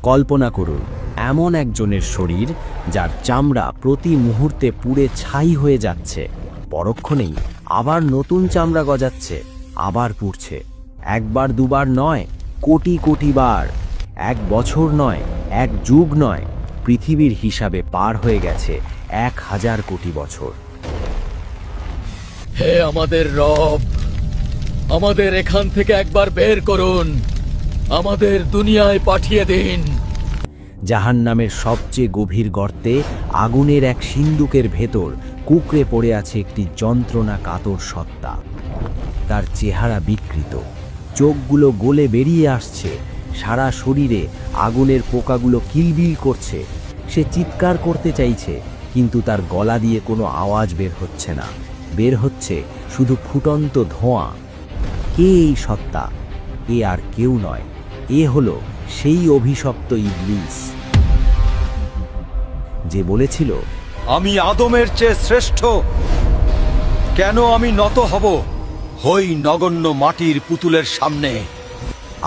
কল্পনা করুন এমন একজনের শরীর যার চামড়া প্রতি মুহূর্তে পুড়ে ছাই হয়ে যাচ্ছে, পরক্ষণেই আবার নতুন চামড়া গজাচ্ছে, আবার পুড়ছে। একবার দুবার নয়, কোটি কোটি বার। 1 বছর নয়, 1 যুগ নয়, পৃথিবীর হিসাবে পার হয়ে গেছে 1000 কোটি বছর। হে আমাদের রব, আমাদের এখান থেকে একবার বের করুন, আমাদের দুনিয়ায় পাঠিয়ে দিন। জাহান্নামের সবচেয়ে গভীর গর্তে আগুনের এক সিন্দুকের ভেতর কুঁকড়ে পড়ে আছে একটি যন্ত্রণা কাতর সত্তা। তার চেহারা বিকৃত, চোখগুলো গলে বেরিয়ে আসছে, সারা শরীরে আগুনের পোকাগুলো কিলবিল করছে। সে চিৎকার করতে চাইছে, কিন্তু তার গলা দিয়ে কোনো আওয়াজ বের হচ্ছে না, বের হচ্ছে শুধু ফুটন্ত ধোঁয়া। কে এই সত্তা? এ আর কেউ নয়, এ হলো সেই অভিশপ্ত ইবলিস, যে বলেছিল, আমি আদমের চেয়ে শ্রেষ্ঠ। কেন আমি নত হব হই নগণ্য মাটির পুতুলের সামনে?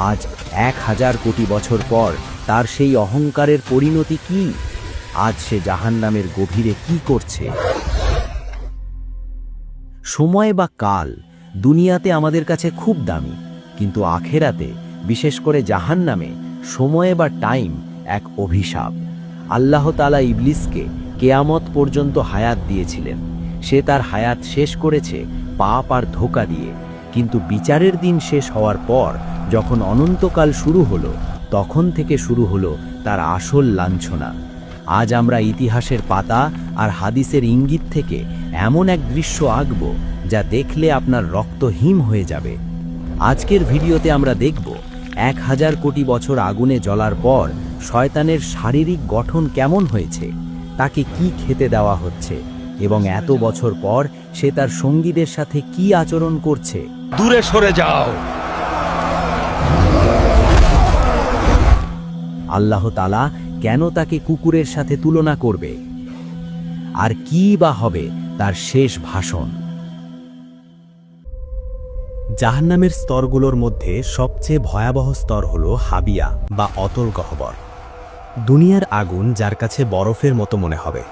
আজ 1000 কোটি বছর পর তার সেই অহংকারের পরিণতি কি? আজ সে জাহান্নামের গভীরে কি করছে? সময় বা কাল দুনিয়াতে আমাদের কাছে খুব দামি, কিন্তু আখেরাতে, বিশেষ করে জাহান্নামে, সময় বা টাইম এক অভিশাপ। আল্লাহ তাআলা ইবলিসকে কেয়ামত পর্যন্ত হায়াত দিয়েছিলেন। সে তার হায়াত শেষ করেছে পাপ আর ধোঁকা দিয়ে, কিন্তু বিচারের দিন শেষ হওয়ার পর যখন অনন্তকাল শুরু হলো, তখন থেকে শুরু হলো তার আসল লাঞ্ছনা। আজ আমরা ইতিহাসের পাতা আর হাদিসের ইঙ্গিত থেকে এমন এক দৃশ্য আঁকব যা দেখলে আপনার রক্ত হিম হয়ে যাবে। আজকের ভিডিওতে আমরা দেখব 1000 কোটি বছর আগুনে জ্বলার পর শয়তানের শারীরিক গঠন কেমন হয়েছে, তাকে কি খেতে দেওয়া হচ্ছে, এবং এত বছর পর সে তার সঙ্গীদের সাথে কি আচরণ করছে। দূরে সরে যাও। আল্লাহ তাআলা কেন তাকে কুকুরের সাথে তুলনা করবে? আর কি বা হবে তার শেষ ভাষণ? জাহান্নামের স্তরগুলোর মধ্যে সবচেয়ে ভয়াবহ স্তর হল হাবিয়া বা অতল গহ্বর। দুনিয়ার আগুন যার কাছে বরফের মতো মনে হবে,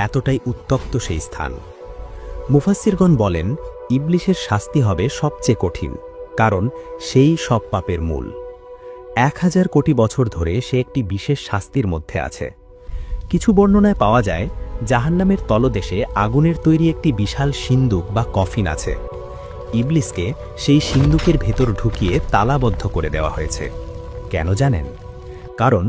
এতটাই উত্তপ্ত সেই স্থান। মুফাসসিরগণ বলেন, ইবলিসের শাস্তি হবে সবচেয়ে কঠিন, কারণ সেই সব পাপের মূল। 1000 কোটি বছর ধরে সে একটি বিশেষ শাস্তির মধ্যে আছে। কিছু বর্ণনায় পাওয়া যায় জাহান্নামের তলদেশে আগুনের তৈরি একটি বিশাল সিন্দুক বা কফিন আছে। ইবলিসকে সেই সিন্দুকের ভেতর ঢুকিয়ে তালাবদ্ধ করে দেওয়া হয়েছে। কেন জানেন? কারণ